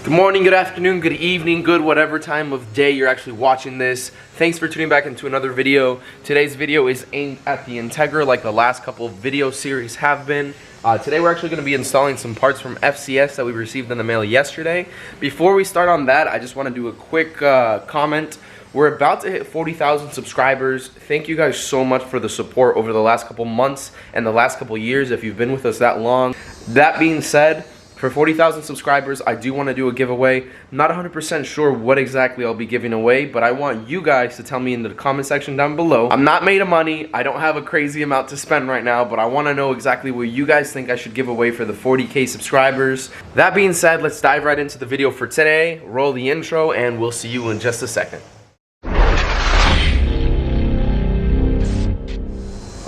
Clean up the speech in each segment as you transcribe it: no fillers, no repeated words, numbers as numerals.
Good morning, good afternoon, good evening, good whatever time of day you're actually watching this. Thanks for tuning back into another video. Today's video is aimed at the Integra like the last couple of video series have been. Today we're actually going to be installing some parts from FCS that we received in the mail yesterday. Before we start on that, I just want to do a quick comment. We're about to hit 40,000 subscribers. Thank you guys so much for the support over the last couple months and the last couple years if you've been with us that long. That being said, for 40,000 subscribers, I do want to do a giveaway. Not 100% sure what exactly I'll be giving away, but I want you guys to tell me in the comment section down below. I'm not made of money. I don't have a crazy amount to spend right now, but I want to know exactly what you guys think I should give away for the 40K subscribers. That being said, let's dive right into the video for today. Roll the intro, and we'll see you in just a second.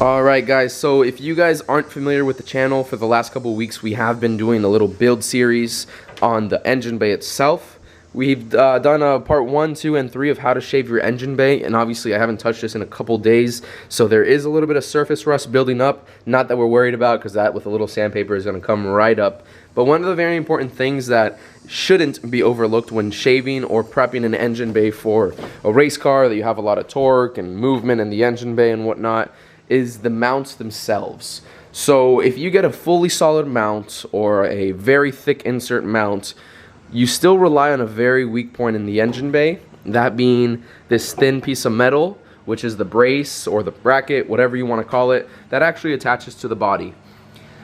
Alright guys, so if you guys aren't familiar with the channel, for the last couple of weeks we have been doing a little build series on the engine bay itself. We've done a part 1, 2, and 3 of how to shave your engine bay, and obviously I haven't touched this in a couple days, so there is a little bit of surface rust building up. Not that we're worried about, because that with a little sandpaper is going to come right up. But one of the very important things that shouldn't be overlooked when shaving or prepping an engine bay for a race car that you have a lot of torque and movement in the engine bay and whatnot is the mounts themselves. So if you get a fully solid mount or a very thick insert mount, you still rely on a very weak point in the engine bay, that being this thin piece of metal, which is the brace or the bracket, whatever you want to call it, that actually attaches to the body.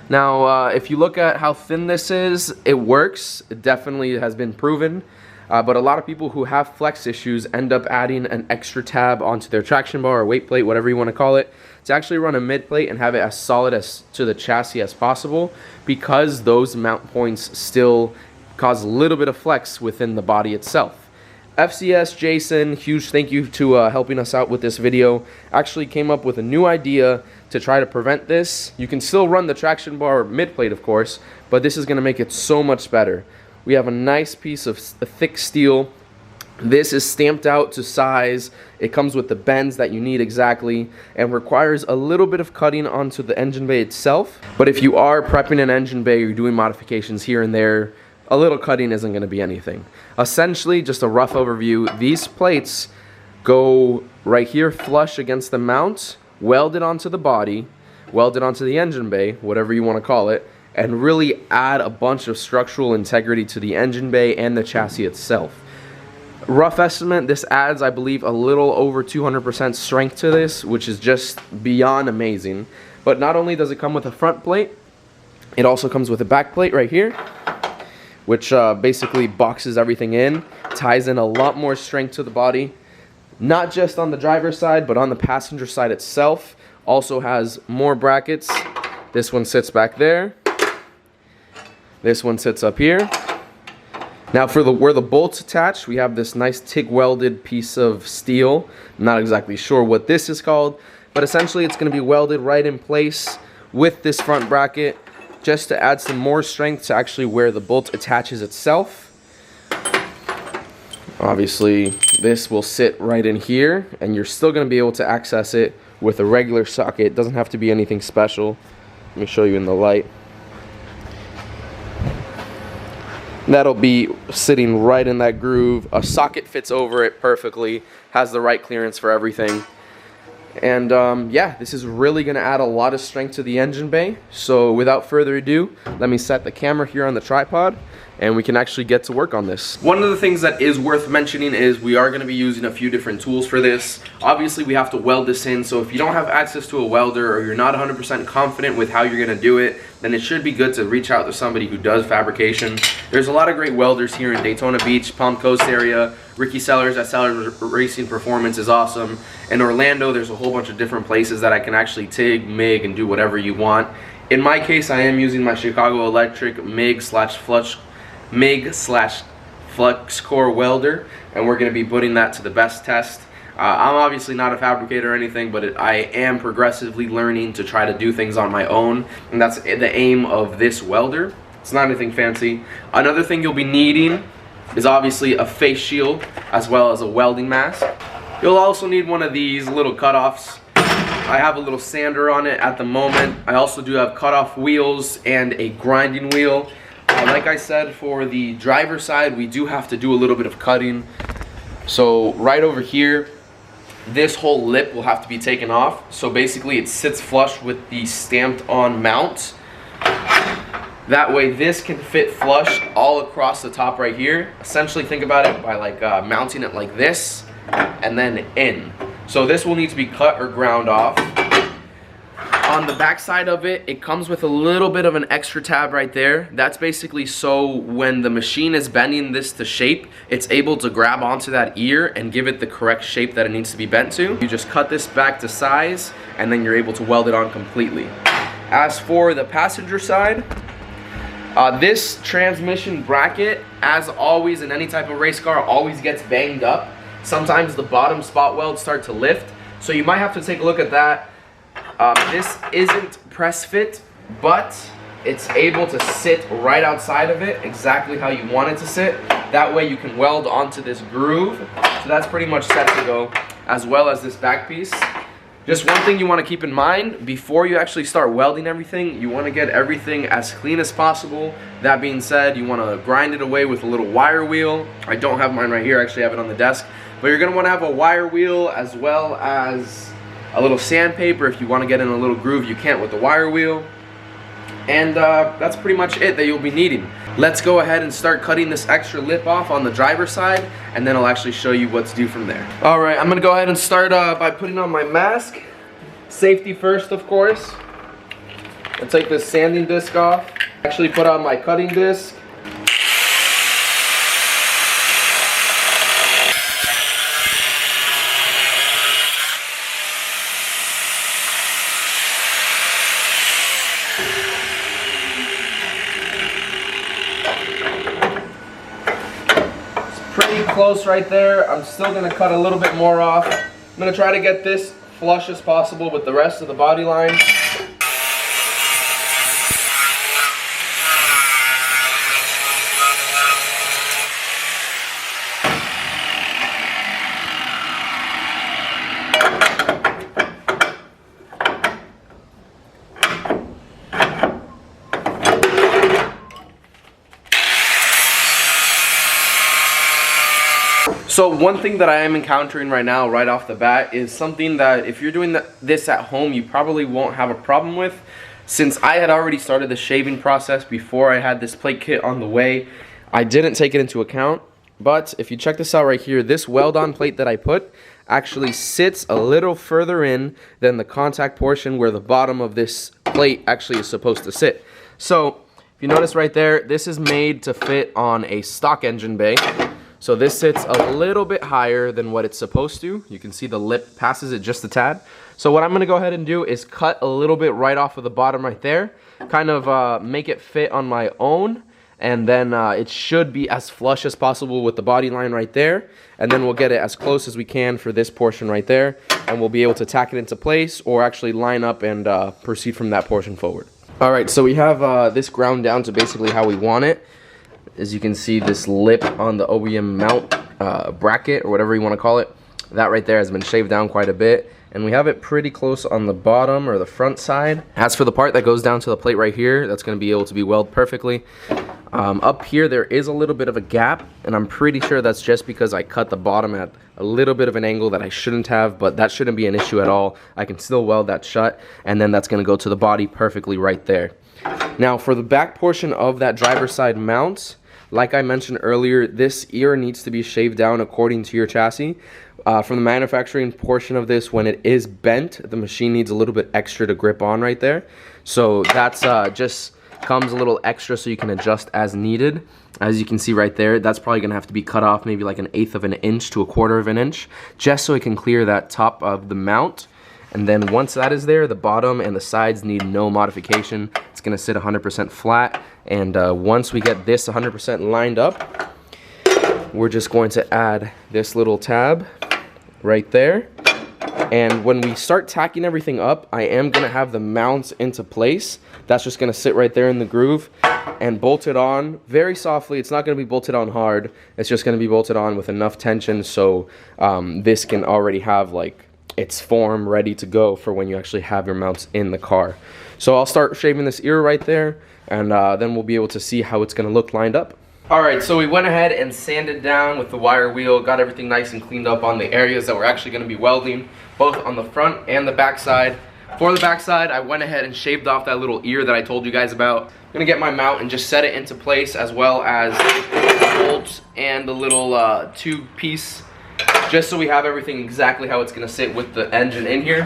Now, if you look at how thin this is, it works. It definitely has been proven. But a lot of people who have flex issues end up adding an extra tab onto their traction bar or weight plate, whatever you want to call it, to actually run a mid plate and have it as solid as to the chassis as possible, because those mount points still cause a little bit of flex within the body itself. FCS Jason, huge thank you to helping us out with this video, actually came up with a new idea to try to prevent this. You can still run the traction bar mid plate, of course, but this is going to make it so much better. We have a nice piece of thick steel. This is stamped out to size. It comes with the bends that you need exactly and requires a little bit of cutting onto the engine bay itself. But if you are prepping an engine bay or doing modifications here and there, a little cutting isn't going to be anything. Essentially, just a rough overview, these plates go right here flush against the mount, welded onto the body, welded onto the engine bay, whatever you want to call it, and really add a bunch of structural integrity to the engine bay and the chassis itself. Rough estimate, this adds, I believe, a little over 200% strength to this, which is just beyond amazing. But not only does it come with a front plate, it also comes with a back plate right here, which basically boxes everything in, ties in a lot more strength to the body, not just on the driver's side, but on the passenger side itself. Also has more brackets. This one sits back there. This one sits up here. Now for where the bolts attach, we have this nice TIG welded piece of steel. I'm not exactly sure what this is called, but essentially it's going to be welded right in place with this front bracket, just to add some more strength to actually where the bolt attaches itself. Obviously this will sit right in here, and you're still going to be able to access it with a regular socket. It doesn't have to be anything special. Let me show you in the light. That'll be sitting right in that groove. A socket fits over it perfectly, has the right clearance for everything. And yeah, this is really going to add a lot of strength to the engine bay. So without further ado, let me set the camera here on the tripod and we can actually get to work on this. One of the things that is worth mentioning is we are going to be using a few different tools for this. Obviously we have to weld this in, so if you don't have access to a welder or you're not 100% confident with how you're going to do it, then it should be good to reach out to somebody who does fabrication. There's a lot of great welders here in Daytona Beach, Palm Coast area. Ricky Sellers at Sellers Racing Performance is awesome. In Orlando, there's a whole bunch of different places that I can actually TIG, MIG, and do whatever you want. In my case, I am using my Chicago Electric MIG slash flux core welder, and we're going to be putting that to the best test. I'm obviously not a fabricator or anything, but I am progressively learning to try to do things on my own, and that's the aim of this welder. It's not anything fancy. Another thing you'll be needing is obviously a face shield as well as a welding mask. You'll also need one of these little cutoffs. I have a little sander on it at the moment. I also do have cutoff wheels and a grinding wheel. Like I said, for the driver side, we do have to do a little bit of cutting. So right over here, this whole lip will have to be taken off. So basically it sits flush with the stamped on mount. That way this can fit flush all across the top right here. Essentially think about it by like mounting it like this and then in. So this will need to be cut or ground off. On the back side of it, it comes with a little bit of an extra tab right there. That's basically so when the machine is bending this to shape, it's able to grab onto that ear and give it the correct shape that it needs to be bent to. You just cut this back to size and then you're able to weld it on completely. As for the passenger side, this transmission bracket, as always in any type of race car, always gets banged up. Sometimes the bottom spot welds start to lift, so you might have to take a look at that. This isn't press fit, but it's able to sit right outside of it exactly how you want it to sit. That way you can weld onto this groove. So that's pretty much set to go, as well as this back piece. Just one thing you want to keep in mind, before you actually start welding everything, you want to get everything as clean as possible. That being said, you want to grind it away with a little wire wheel. I don't have mine right here, I actually have it on the desk. But you're going to want to have a wire wheel as well as a little sandpaper. If you want to get in a little groove, you can't with the wire wheel. And that's pretty much it that you'll be needing. Let's go ahead and start cutting this extra lip off on the driver's side, and then I'll actually show you what to do from there. Alright, I'm going to go ahead and start by putting on my mask. Safety first, of course. I'll take this sanding disc off. Actually put on my cutting disc. Pretty close right there. I'm still going to cut a little bit more off. I'm going to try to get this flush as possible with the rest of the body line. So one thing that I am encountering right now, right off the bat, is something that if you're doing this at home, you probably won't have a problem with. Since I had already started the shaving process before I had this plate kit on the way, I didn't take it into account. But if you check this out right here, this weld-on plate that I put actually sits a little further in than the contact portion where the bottom of this plate actually is supposed to sit. So if you notice right there, this is made to fit on a stock engine bay. So this sits a little bit higher than what it's supposed to. You can see the lip passes it just a tad. So what I'm going to go ahead and do is cut a little bit right off of the bottom right there. Kind of make it fit on my own. And then it should be as flush as possible with the body line right there. And then we'll get it as close as we can for this portion right there. And we'll be able to tack it into place or actually line up and proceed from that portion forward. Alright, so we have this ground down to basically how we want it. As you can see, this lip on the OEM mount bracket, or whatever you want to call it, that right there has been shaved down quite a bit. And we have it pretty close on the bottom or the front side. As for the part that goes down to the plate right here, that's going to be able to be welded perfectly. Up here, there is a little bit of a gap, and I'm pretty sure that's just because I cut the bottom at a little bit of an angle that I shouldn't have, but that shouldn't be an issue at all. I can still weld that shut, and then that's going to go to the body perfectly right there. Now, for the back portion of that driver's side mount, like I mentioned earlier, this ear needs to be shaved down according to your chassis. From the manufacturing portion of this, when it is bent, the machine needs a little bit extra to grip on right there. So that's just comes a little extra so you can adjust as needed. As you can see right there, that's probably going to have to be cut off maybe like 1/8 of an inch to 1/4 of an inch, just so it can clear that top of the mount. And then once that is there, the bottom and the sides need no modification. It's going to sit 100% flat. And once we get this 100% lined up, we're just going to add this little tab right there. And when we start tacking everything up, I am going to have the mounts into place. That's just going to sit right there in the groove and bolt it on very softly. It's not going to be bolted on hard. It's just going to be bolted on with enough tension so this can already have like its form ready to go for when you actually have your mounts in the car. So I'll start shaving this ear right there, and then we'll be able to see how it's going to look lined up. Alright, so we went ahead and sanded down with the wire wheel, got everything nice and cleaned up on the areas that we're actually going to be welding, both on the front and the back side. For the back side, I went ahead and shaved off that little ear that I told you guys about. I'm going to get my mount and just set it into place, as well as the bolts and the little tube piece, just so we have everything exactly how it's going to sit with the engine in here.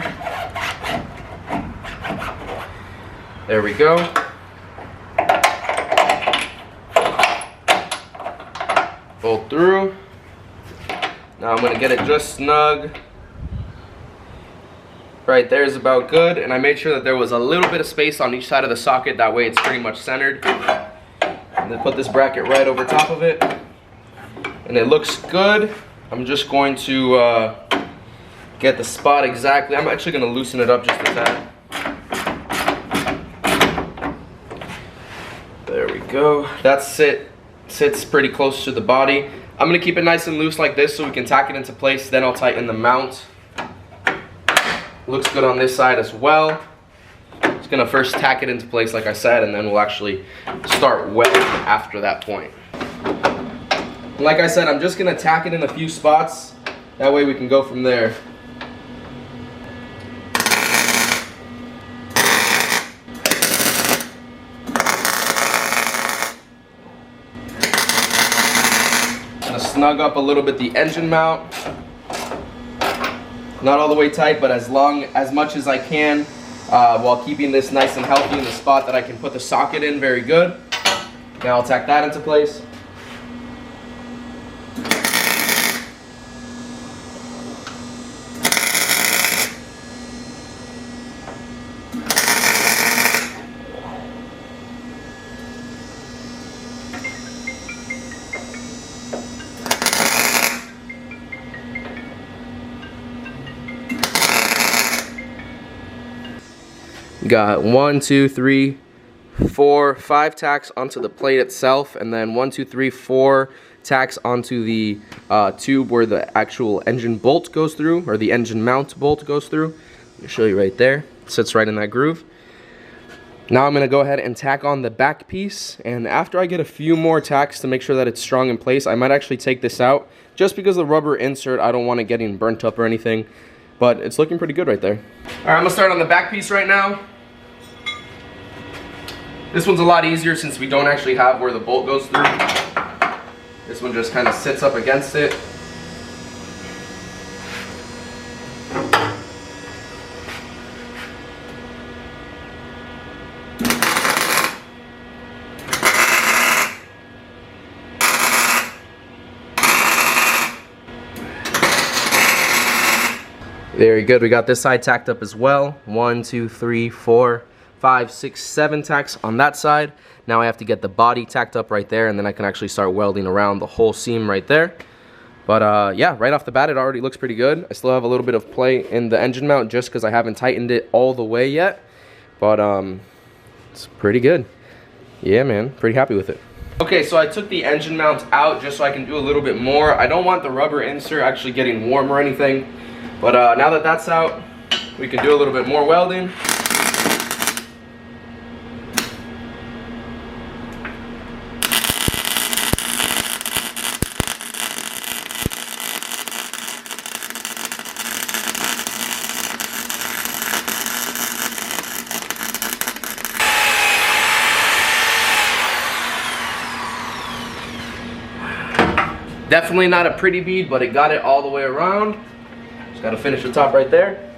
There we go. Bolt through. Now I'm going to get it just snug. Right there is about good, and I made sure that there was a little bit of space on each side of the socket, that way it's pretty much centered. And then put this bracket right over top of it, and it looks good. I'm just going to get the spot exactly. I'm actually going to loosen it up just a tad. There we go. That's it. Sits pretty close to the body. I'm going to keep it nice and loose like this so we can tack it into place. Then I'll tighten the mount. Looks good on this side as well. Just going to first tack it into place like I said, and then we'll actually start welding after that point. Like I said, I'm just going to tack it in a few spots. That way we can go from there. Snug up a little bit the engine mount. Not all the way tight, but as much as I can, while keeping this nice and healthy in the spot that I can put the socket in very good. Now I'll tack that into place. Got 1, 2, 3, 4, 5 tacks onto the plate itself, and then 1, 2, 3, 4 tacks onto the tube where the actual engine bolt goes through, or the engine mount bolt goes through. I'll show you right there. It sits right in that groove. Now I'm going to go ahead and tack on the back piece, and after I get a few more tacks to make sure that it's strong in place, I might actually take this out, just because the rubber insert, I don't want it getting burnt up or anything, but it's looking pretty good right there. Alright, I'm going to start on the back piece right now. This one's a lot easier since we don't actually have where the bolt goes through. This one just kind of sits up against it. Very good. We got this side tacked up as well. 1, 2, 3, 4, 5, 6, 7 tacks on that side. Now I have to get the body tacked up right there, and then I can actually start welding around the whole seam right there. But yeah, right off the bat it already looks pretty good. I still have a little bit of play in the engine mount just because I haven't tightened it all the way yet. But it's pretty good. Yeah, man, pretty happy with it. Okay, so I took the engine mount out just so I can do a little bit more. I don't want the rubber insert actually getting warm or anything. But now that that's out, we can do a little bit more welding. Definitely not a pretty bead, but it got it all the way around. Just gotta finish the top right there.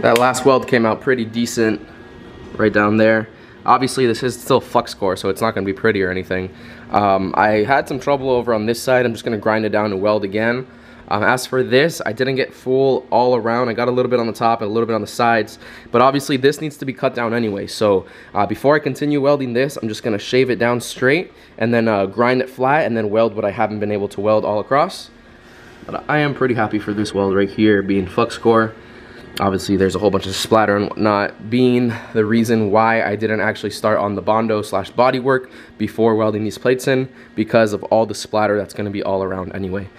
That last weld came out pretty decent right down there. Obviously this is still flux core, so it's not going to be pretty or anything. I had some trouble over on this side. I'm just going to grind it down and weld again. As for this, I didn't get full all around. I got a little bit on the top and a little bit on the sides, but obviously this needs to be cut down anyway. So before I continue welding this, I'm just going to shave it down straight and then grind it flat and then weld what I haven't been able to weld all across. But I am pretty happy for this weld right here being flux core. Obviously there's a whole bunch of splatter and whatnot, being the reason why I didn't actually start on the Bondo / bodywork before welding these plates in, because of all the splatter that's going to be all around anyway.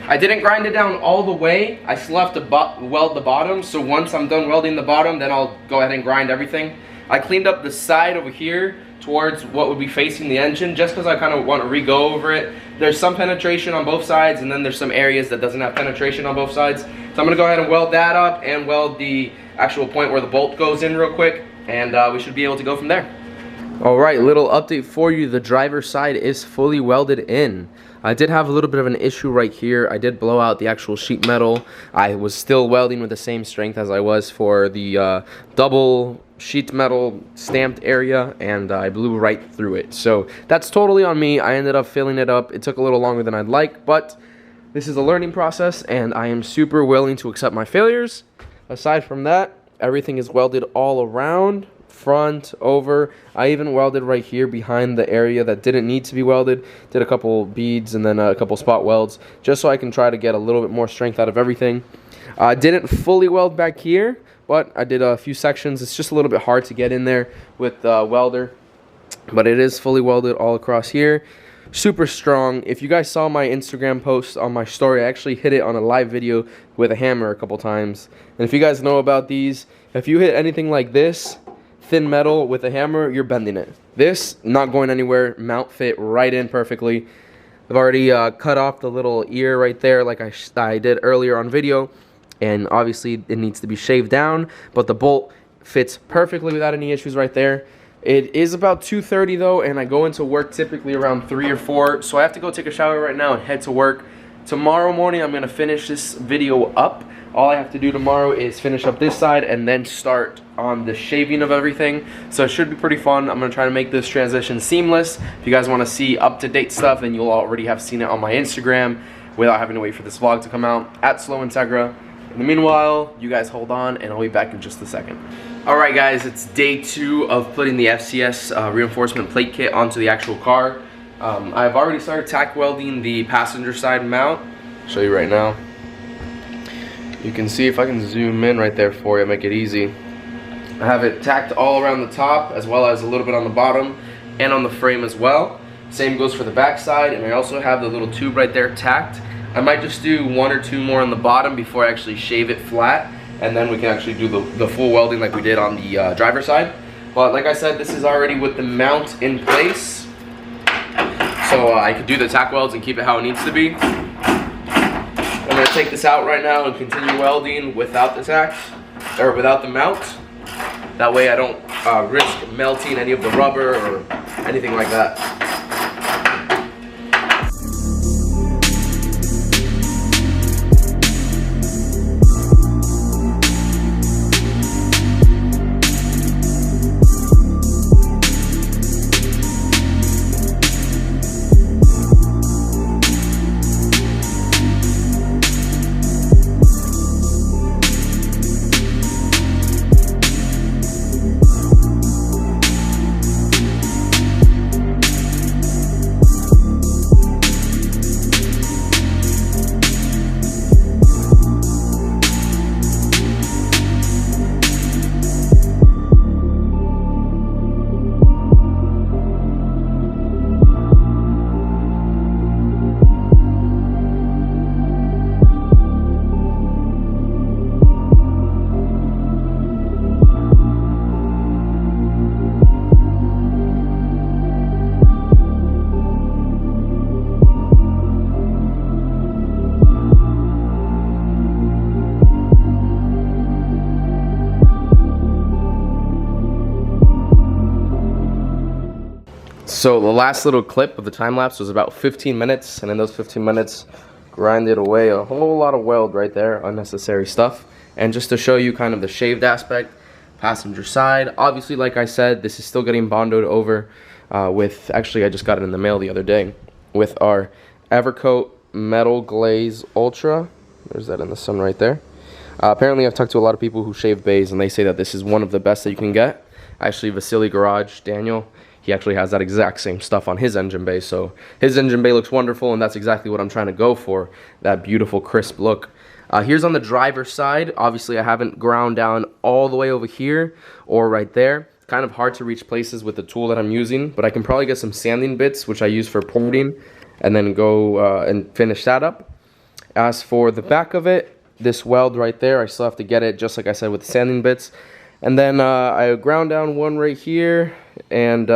I didn't grind it down all the way. I still have to weld the bottom, so once I'm done welding the bottom, then I'll go ahead and grind everything. I cleaned up the side over here towards what would be facing the engine, just because I kind of want to re-go over it. There's some penetration on both sides, and then there's some areas that doesn't have penetration on both sides. So I'm going to go ahead and weld that up and weld the actual point where the bolt goes in real quick, and we should be able to go from there. Alright, little update for you. The driver's side is fully welded in. I did have a little bit of an issue right here. I did blow out the actual sheet metal. I was still welding with the same strength as I was for the double sheet metal stamped area, and I blew right through it. So that's totally on me. I ended up filling it up. It took a little longer than I'd like, but this is a learning process, and I am super willing to accept my failures. Aside from that, everything is welded all around. Front, over. I even welded right here behind the area that didn't need to be welded. Did a couple beads and then a couple spot welds, just so I can try to get a little bit more strength out of everything. Didn't fully weld back here, but I did a few sections. It's just a little bit hard to get in there with the welder, but it is fully welded all across here. Super strong. If you guys saw my Instagram post on my story, I actually hit it on a live video with a hammer a couple times. And if you guys know about these, if you hit anything like this, thin metal with a hammer, you're bending it. This, not going anywhere, mount fit right in perfectly. I've already cut off the little ear right there like I did earlier on video, and obviously it needs to be shaved down, but the bolt fits perfectly without any issues right there. It is about 2:30 though, and I go into work typically around 3 or 4, so I have to go take a shower right now and head to work. Tomorrow morning I'm going to finish this video up. All I have to do tomorrow is finish up this side and then start on the shaving of everything. So it should be pretty fun. I'm going to try to make this transition seamless. If you guys want to see up-to-date stuff, then you'll already have seen it on my Instagram without having to wait for this vlog to come out, at Slowintegra. In the meanwhile, you guys hold on and I'll be back in just a second. Alright guys, it's day 2 of putting the FCS reinforcement plate kit onto the actual car. I've already started tack welding the passenger side mount. I'll show you right now. You can see, if I can zoom in right there for you, make it easy. I have it tacked all around the top, as well as a little bit on the bottom and on the frame as well. Same goes for the back side, and I also have the little tube right there tacked. I might just do 1 or 2 more on the bottom before I actually shave it flat, and then we can actually do the full welding like we did on the driver's side. But like I said, this is already with the mount in place, so I could do the tack welds and keep it how it needs to be. I'm going to take this out right now and continue welding without the tack, or without the mount. That way I don't risk melting any of the rubber or anything like that. So the last little clip of the time lapse was about 15 minutes, and in those 15 minutes, grinded away a whole lot of weld right there, unnecessary stuff. And just to show you kind of the shaved aspect, passenger side, obviously, like I said, this is still getting bondoed over with, actually I just got it in the mail the other day, with our Evercoat Metal Glaze Ultra. There's that in the sun right there. Apparently I've talked to a lot of people who shave bays, and they say that this is one of the best that you can get. Actually, Vasily Garage, Daniel, he actually has that exact same stuff on his engine bay, so his engine bay looks wonderful, and that's exactly what I'm trying to go for, that beautiful crisp look. Here's on the driver's side. Obviously I haven't ground down all the way over here or right there. Kind of hard to reach places with the tool that I'm using, but I can probably get some sanding bits, which I use for porting, and then go and finish that up. As for the back of it, this weld right there, I still have to get it, just like I said, with the sanding bits. And then I ground down one right here and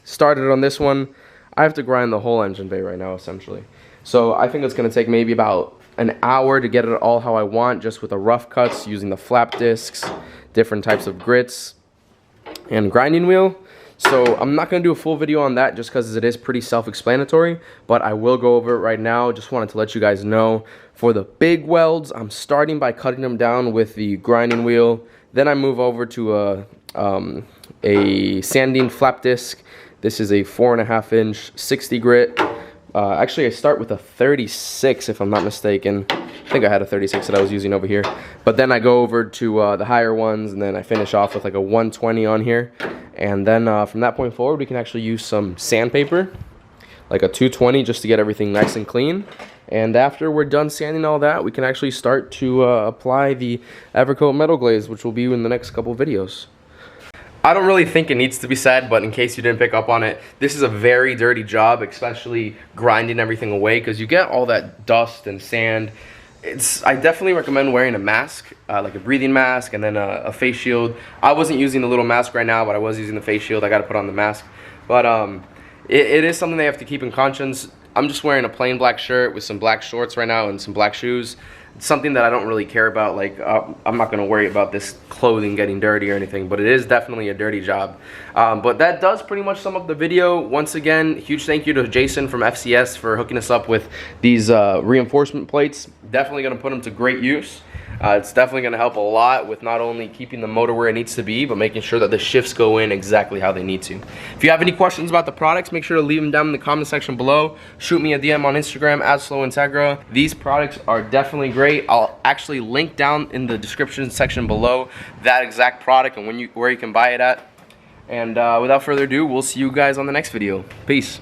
started on this one. I have to grind the whole engine bay right now, essentially. So I think it's going to take maybe about an hour to get it all how I want, just with the rough cuts, using the flap discs, different types of grits, and grinding wheel. So I'm not going to do a full video on that just because it is pretty self-explanatory, but I will go over it right now. Just wanted to let you guys know, for the big welds, I'm starting by cutting them down with the grinding wheel. Then I move over to a sanding flap disc. This is a 4.5 inch 60 grit. Actually, I start with a 36 if I'm not mistaken. I think I had a 36 that I was using over here. But then I go over to the higher ones, and then I finish off with like a 120 on here. And then from that point forward, we can actually use some sandpaper, like a 220, just to get everything nice and clean. And after we're done sanding all that, we can actually start to apply the Evercoat Metal Glaze, which will be in the next couple videos. I don't really think it needs to be said, but in case you didn't pick up on it, this is a very dirty job, especially grinding everything away, because you get all that dust and sand. I definitely recommend wearing a mask, like a breathing mask, and then a face shield. I wasn't using the little mask right now, but I was using the face shield. I got to put on the mask. But it is something they have to keep in conscience. I'm just wearing a plain black shirt with some black shorts right now and some black shoes. It's something that I don't really care about. Like, I'm not going to worry about this clothing getting dirty or anything, but it is definitely a dirty job. But that does pretty much sum up the video. Once again, huge thank you to Jason from FCS for hooking us up with these reinforcement plates. Definitely going to put them to great use. It's definitely going to help a lot with not only keeping the motor where it needs to be, but making sure that the shifts go in exactly how they need to. If you have any questions about the products, make sure to leave them down in the comment section below. Shoot me a DM on Instagram at Slowintegra. These products are definitely great. I'll actually link down in the description section below that exact product and where you can buy it at. And without further ado, we'll see you guys on the next video. Peace.